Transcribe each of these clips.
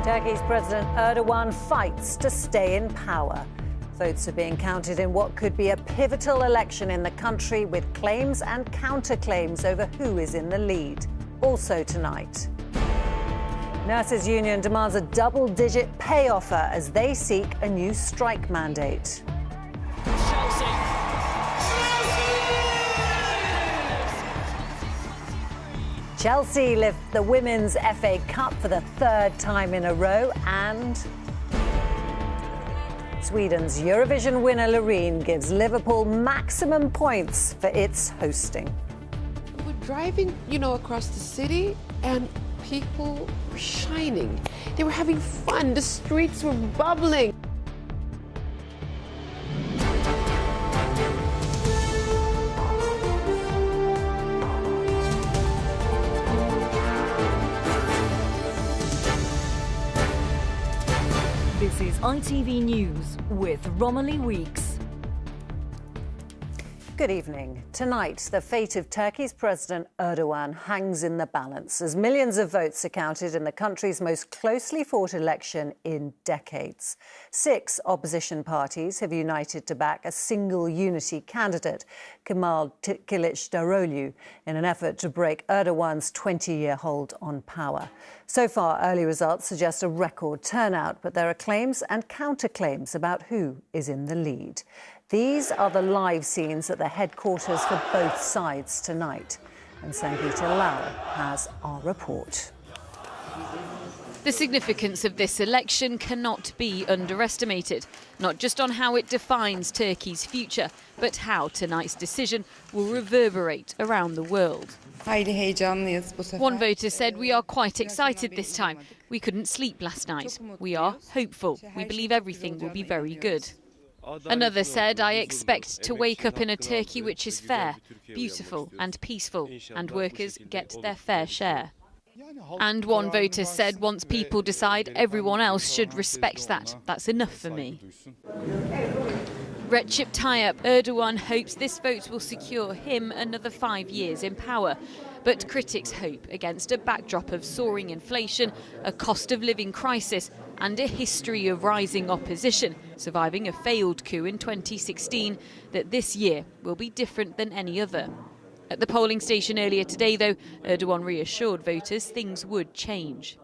Turkey's President Erdogan fights to stay in power. Votes are being counted in what could be a pivotal election in the country, with claims and counterclaims over who is in the lead. Also tonight, Nurses Union demands a double-digit pay offer as they seek a new strike mandate. Chelsea lift the Women's FA Cup for the third time in a row, and Sweden's Eurovision winner Loreen gives Liverpool maximum points for its hosting. We're driving, across the city, and people were shining. They were having fun. The streets were bubbling. This is ITV News with Romilly Weeks. Good evening. Tonight, the fate of Turkey's President Erdogan hangs in the balance as millions of votes are counted in the country's most closely fought election in decades. 6 opposition parties have united to back a single unity candidate, Kemal Kılıçdaroğlu, in an effort to break Erdogan's 20-year hold on power. So far, early results suggest a record turnout, but there are claims and counterclaims about who is in the lead. These are the live scenes at the headquarters for both sides tonight. And Sangeeta Lal has our report. The significance of this election cannot be underestimated, not just on how it defines Turkey's future, but how tonight's decision will reverberate around the world. One voter said, "We are quite excited this time. We couldn't sleep last night. We are hopeful. We believe everything will be very good." Another said, "I expect to wake up in a Turkey which is fair, beautiful and peaceful, and workers get their fair share." And one voter said, "Once people decide, everyone else should respect that. That's enough for me." Recep Tayyip Erdogan hopes this vote will secure him another 5 years in power. But critics hope against a backdrop of soaring inflation, a cost of living crisis and a history of rising opposition, surviving a failed coup in 2016, that this year will be different than any other. At the polling station earlier today, though, Erdogan reassured voters things would change.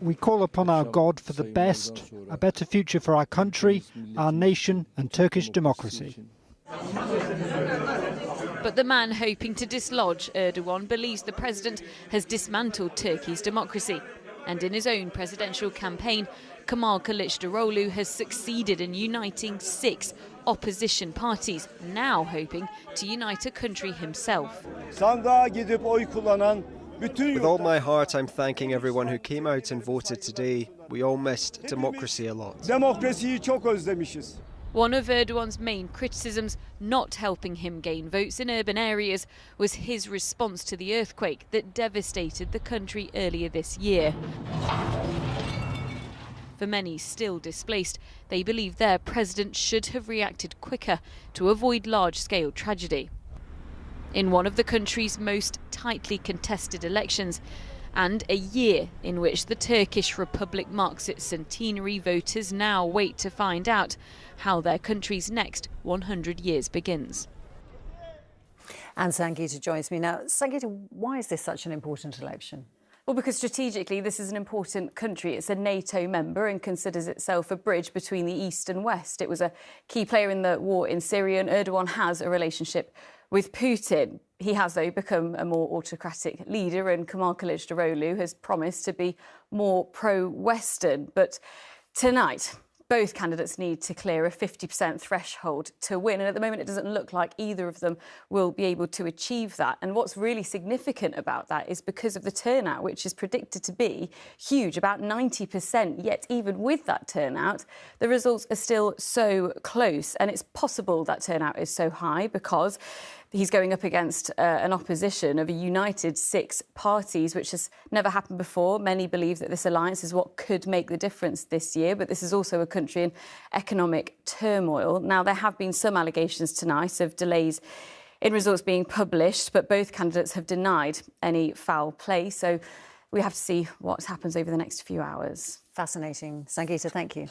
We call upon our God for the best, a better future for our country, our nation and Turkish democracy. But the man hoping to dislodge Erdogan believes the president has dismantled Turkey's democracy. And in his own presidential campaign, Kemal Kılıçdaroğlu has succeeded in uniting 6 opposition parties, now hoping to unite a country himself. With all my heart, I'm thanking everyone who came out and voted today. We all missed democracy a lot. One of Erdogan's main criticisms, not helping him gain votes in urban areas, was his response to the earthquake that devastated the country earlier this year. For many still displaced, they believe their president should have reacted quicker to avoid large-scale tragedy. In one of the country's most tightly contested elections, and a year in which the Turkish Republic marks its centenary, voters now wait to find out how their country's next 100 years begins. And Sangeeta joins me now. Sangeeta, why is this such an important election? Well, because strategically this is an important country. It's a NATO member and considers itself a bridge between the East and West. It was a key player in the war in Syria, and Erdogan has a relationship with Putin. He has, though, become a more autocratic leader, and Kemal Kılıçdaroğlu has promised to be more pro-Western. But tonight, both candidates need to clear a 50% threshold to win, and at the moment it doesn't look like either of them will be able to achieve that. And what's really significant about that is because of the turnout, which is predicted to be huge, about 90%, yet even with that turnout, the results are still so close. And it's possible that turnout is so high because he's going up against an opposition of a united 6 parties, which has never happened before. Many believe that this alliance is what could make the difference this year, but this is also a country in economic turmoil. Now, there have been some allegations tonight of delays in results being published, but both candidates have denied any foul play. So we have to see what happens over the next few hours. Fascinating. Sangeeta, thank you.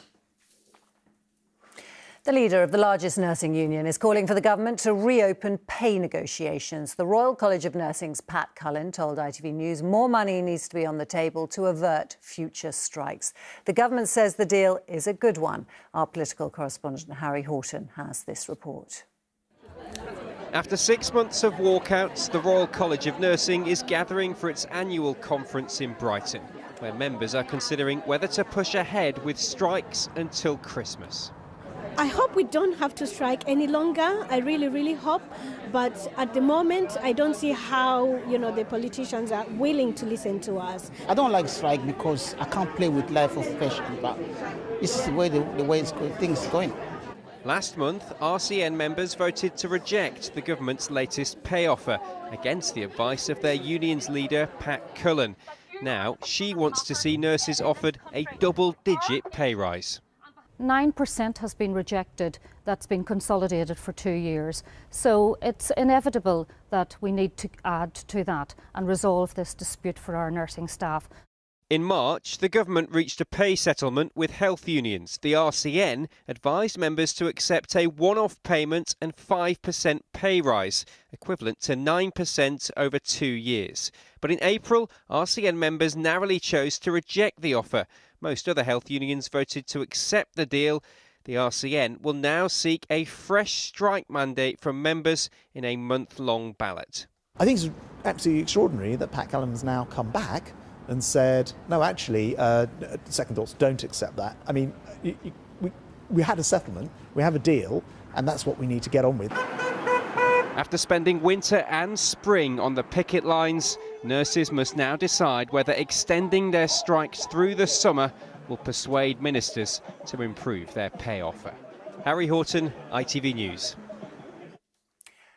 The leader of the largest nursing union is calling for the government to reopen pay negotiations. The Royal College of Nursing's Pat Cullen told ITV News more money needs to be on the table to avert future strikes. The government says the deal is a good one. Our political correspondent Harry Horton has this report. After 6 months of walkouts, the Royal College of Nursing is gathering for its annual conference in Brighton, where members are considering whether to push ahead with strikes until Christmas. I hope we don't have to strike any longer. I really, really hope. But at the moment, I don't see how, the politicians are willing to listen to us. I don't like strike because I can't play with life of patients, but this is the way things are going. Last month, RCN members voted to reject the government's latest pay offer against the advice of their union's leader, Pat Cullen. Now, she wants to see nurses offered a double-digit pay rise. 9% has been rejected. That's been consolidated for 2 years. So it's inevitable that we need to add to that and resolve this dispute for our nursing staff. In March, the government reached a pay settlement with health unions. The RCN advised members to accept a one-off payment and 5% pay rise, equivalent to 9% over 2 years. But in April, RCN members narrowly chose to reject the offer. Most other health unions voted to accept the deal. The RCN will now seek a fresh strike mandate from members in a month-long ballot. I think it's absolutely extraordinary that Pat Cullen has now come back and said, no, actually, second thoughts, don't accept that. I mean, we had a settlement, we have a deal, and that's what we need to get on with. After spending winter and spring on the picket lines, nurses must now decide whether extending their strikes through the summer will persuade ministers to improve their pay offer. Harry Horton, ITV News.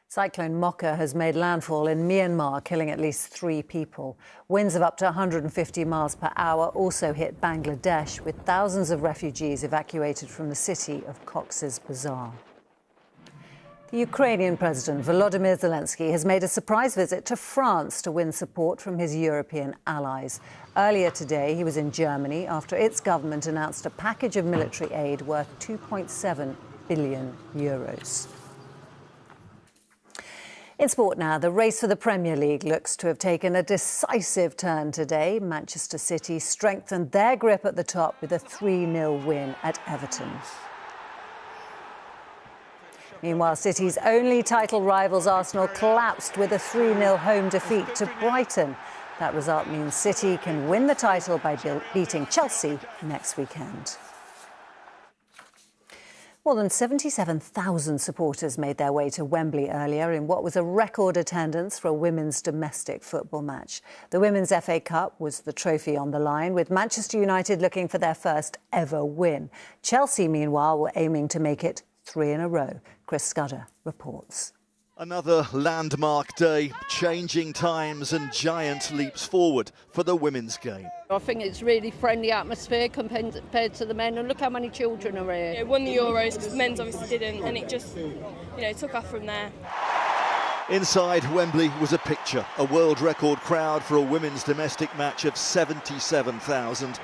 Cyclone Mocha has made landfall in Myanmar, killing at least 3 people. Winds of up to 150 miles per hour also hit Bangladesh, with thousands of refugees evacuated from the city of Cox's Bazar. The Ukrainian President Volodymyr Zelensky has made a surprise visit to France to win support from his European allies. Earlier today, he was in Germany after its government announced a package of military aid worth €2.7 billion. In sport now, the race for the Premier League looks to have taken a decisive turn today. Manchester City strengthened their grip at the top with a 3-0 win at Everton. Meanwhile, City's only title rivals Arsenal collapsed with a 3-0 home defeat to Brighton. That result means City can win the title by beating Chelsea next weekend. More than 77,000 supporters made their way to Wembley earlier in what was a record attendance for a women's domestic football match. The Women's FA Cup was the trophy on the line, with Manchester United looking for their first ever win. Chelsea, meanwhile, were aiming to make it 3 in a row. Chris Scudder reports. Another landmark day, changing times and giant leaps forward for the women's game. I think it's really friendly atmosphere compared to the men, and look how many children are here. It won the Euros because the men's obviously didn't, and it just, took off from there. Inside Wembley was a picture, a world record crowd for a women's domestic match of 77,000.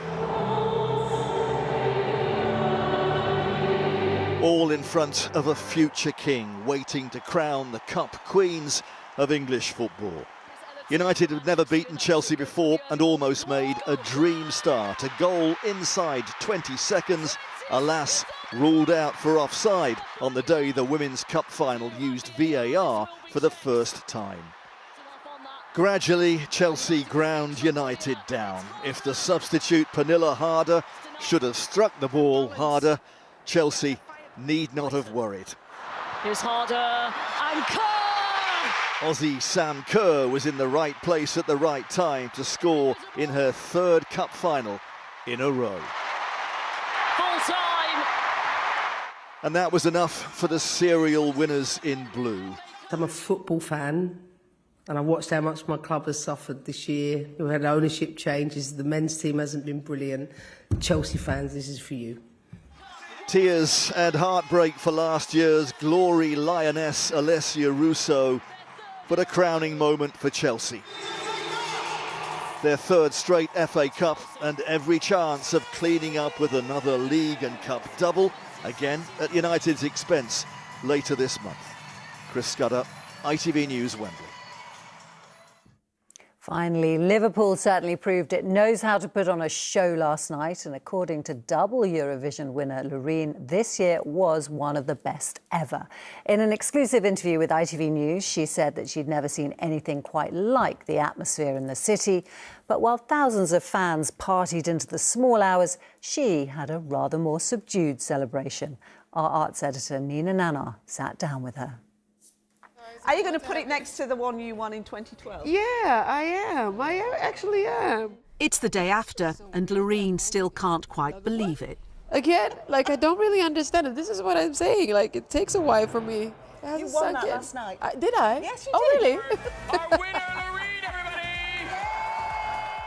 All in front of a future king waiting to crown the cup queens of English football. United had never beaten Chelsea before and almost made a dream start. A goal inside 20 seconds, alas, ruled out for offside on the day the Women's Cup final used VAR for the first time. Gradually, Chelsea ground United down. If the substitute Pernilla Harder should have struck the ball harder, Chelsea need not have worried. Here's Harder and Kerr! Aussie Sam Kerr was in the right place at the right time to score in her 3rd cup final in a row. Full time! And that was enough for the serial winners in blue. I'm a football fan, and I watched how much my club has suffered this year. We've had ownership changes, the men's team hasn't been brilliant. Chelsea fans, this is for you. Tears and heartbreak for last year's glory lioness Alessia Russo, but a crowning moment for Chelsea. their third straight FA Cup and every chance of cleaning up with another League and Cup double, again at United's expense later this month. Chris Scudder, ITV News, Wembley. Finally, Liverpool certainly proved it knows how to put on a show last night, and according to double Eurovision winner Loreen, this year was one of the best ever. In an exclusive interview with ITV News, she said that she'd never seen anything quite like the atmosphere in the city. But while thousands of fans partied into the small hours, she had a rather more subdued celebration. Our arts editor Nina Nanar sat down with her. Are you going to put it next to the one you won in 2012? Yeah, I am. I actually am. It's the day after, and Loreen still can't quite believe it. Again, like, I don't really understand it. This is what I'm saying. Like, it takes a while for me. You won that last night. Did I? Yes, you did. Oh, really? Our winner, Loreen, everybody!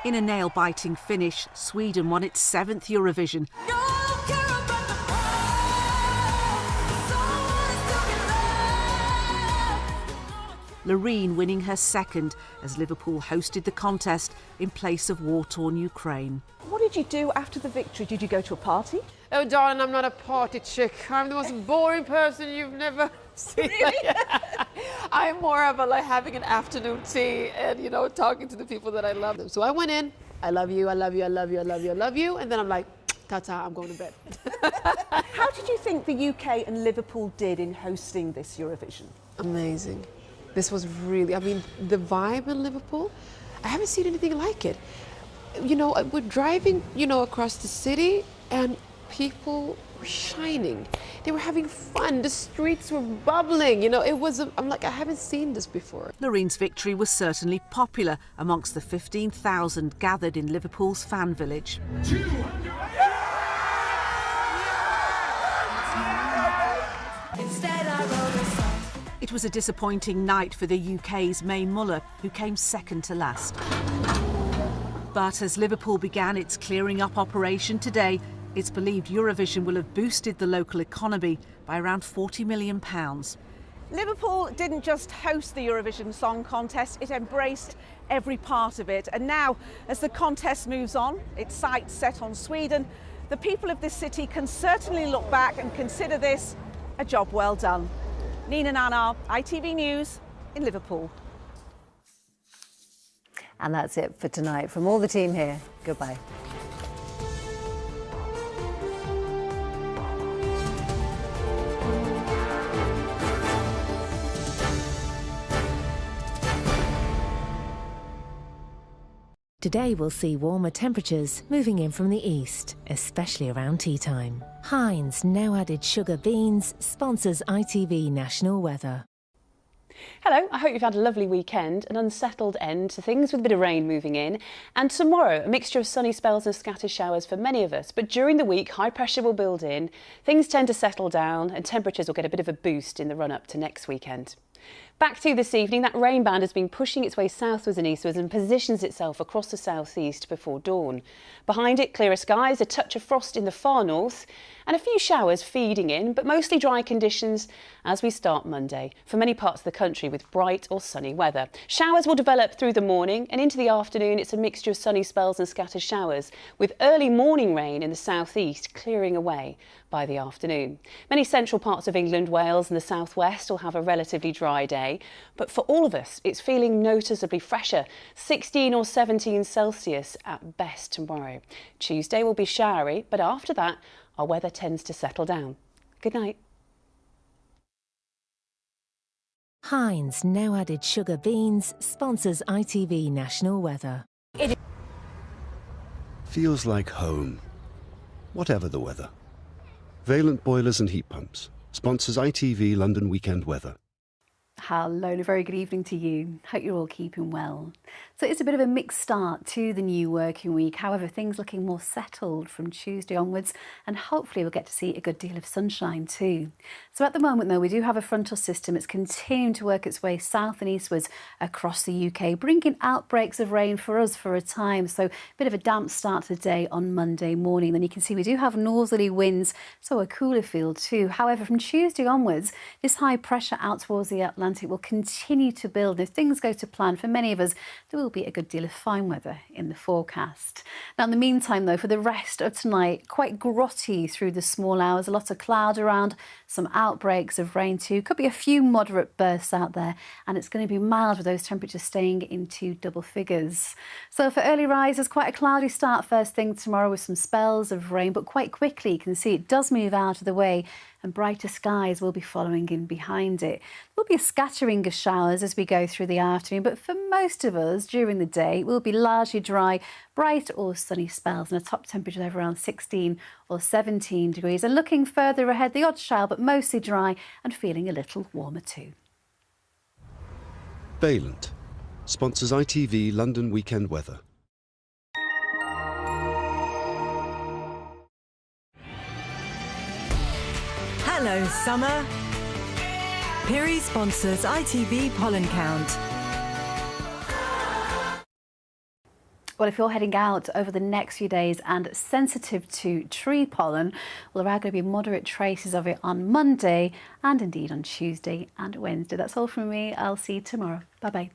In a nail-biting finish, Sweden won its 7th Eurovision. Loreen winning her 2nd as Liverpool hosted the contest in place of war-torn Ukraine. What did you do after the victory? Did you go to a party? Oh, darling, I'm not a party chick. I'm the most boring person you've never seen. Really? I'm more of a, like, having an afternoon tea and, you know, talking to the people that I love. So I went in, I love you, I love you, I love you, I love you, I love you, and then I'm like, ta-ta, I'm going to bed. How did you think the UK and Liverpool did in hosting this Eurovision? Amazing. This was really, I mean, the vibe in Liverpool, I haven't seen anything like it. You know, we're driving, you know, across the city and people were shining. They were having fun. The streets were bubbling. You know, it was, I'm like, I haven't seen this before. Loreen's victory was certainly popular amongst the 15,000 gathered in Liverpool's fan village. It was a disappointing night for the UK's May Muller, who came 2nd to last. But as Liverpool began its clearing up operation today, it's believed Eurovision will have boosted the local economy by around £40 million. Liverpool didn't just host the Eurovision Song Contest, it embraced every part of it. And now, as the contest moves on, its sights set on Sweden, the people of this city can certainly look back and consider this a job well done. Nina Nanar, ITV News in Liverpool. And that's it for tonight. From all the team here, goodbye. Today we'll see warmer temperatures moving in from the east, especially around tea time. Heinz no added sugar beans sponsors ITV National Weather. Hello, I hope you've had a lovely weekend, an unsettled end to things with a bit of rain moving in. And tomorrow, a mixture of sunny spells and scattered showers for many of us. But during the week, high pressure will build in, things tend to settle down and temperatures will get a bit of a boost in the run-up to next weekend. Back to this evening, that rain band has been pushing its way southwards and eastwards and positions itself across the southeast before dawn. Behind it, clearer skies, a touch of frost in the far north and a few showers feeding in, but mostly dry conditions as we start Monday for many parts of the country with bright or sunny weather. Showers will develop through the morning and into the afternoon. It's a mixture of sunny spells and scattered showers with early morning rain in the southeast clearing away by the afternoon. Many central parts of England, Wales and the southwest will have a relatively dry day, but for all of us it's feeling noticeably fresher, 16 or 17 Celsius at best tomorrow. Tuesday will be showery, but after that our weather tends to settle down. Good night. Heinz no added sugar beans sponsors ITV National Weather. Feels like home, whatever the weather. Valent Boilers and Heat Pumps sponsors ITV London Weekend Weather. Hello and a very good evening to you. Hope you're all keeping well. So it's a bit of a mixed start to the new working week. However, things looking more settled from Tuesday onwards, and hopefully we'll get to see a good deal of sunshine too. So at the moment though, we do have a frontal system that's continuing to work its way south and eastwards across the UK, bringing outbreaks of rain for us for a time. So a bit of a damp start to the day on Monday morning. Then you can see we do have northerly winds, so a cooler feel too. However, from Tuesday onwards, this high pressure out towards the Atlantic Atlantic will continue to build. If things go to plan, for many of us, there will be a good deal of fine weather in the forecast. Now, in the meantime, though, for the rest of tonight, quite grotty through the small hours, a lot of cloud around, some outbreaks of rain too. Could be a few moderate bursts out there, and it's going to be mild with those temperatures staying into double figures. So for early risers, quite a cloudy start first thing tomorrow with some spells of rain, but quite quickly you can see it does move out of the way and brighter skies will be following in behind it. There will be a scattering of showers as we go through the afternoon, but for most of us during the day it will be largely dry, bright or sunny spells and a top temperature of around 16 or 17 degrees. And looking further ahead, the odd shower, but mostly dry and feeling a little warmer too. Valent sponsors ITV London Weekend Weather. Hello, summer. Piri sponsors ITV Pollen Count. Well, if you're heading out over the next few days and sensitive to tree pollen, well, there are going to be moderate traces of it on Monday and indeed on Tuesday and Wednesday. That's all from me. I'll see you tomorrow. Bye-bye.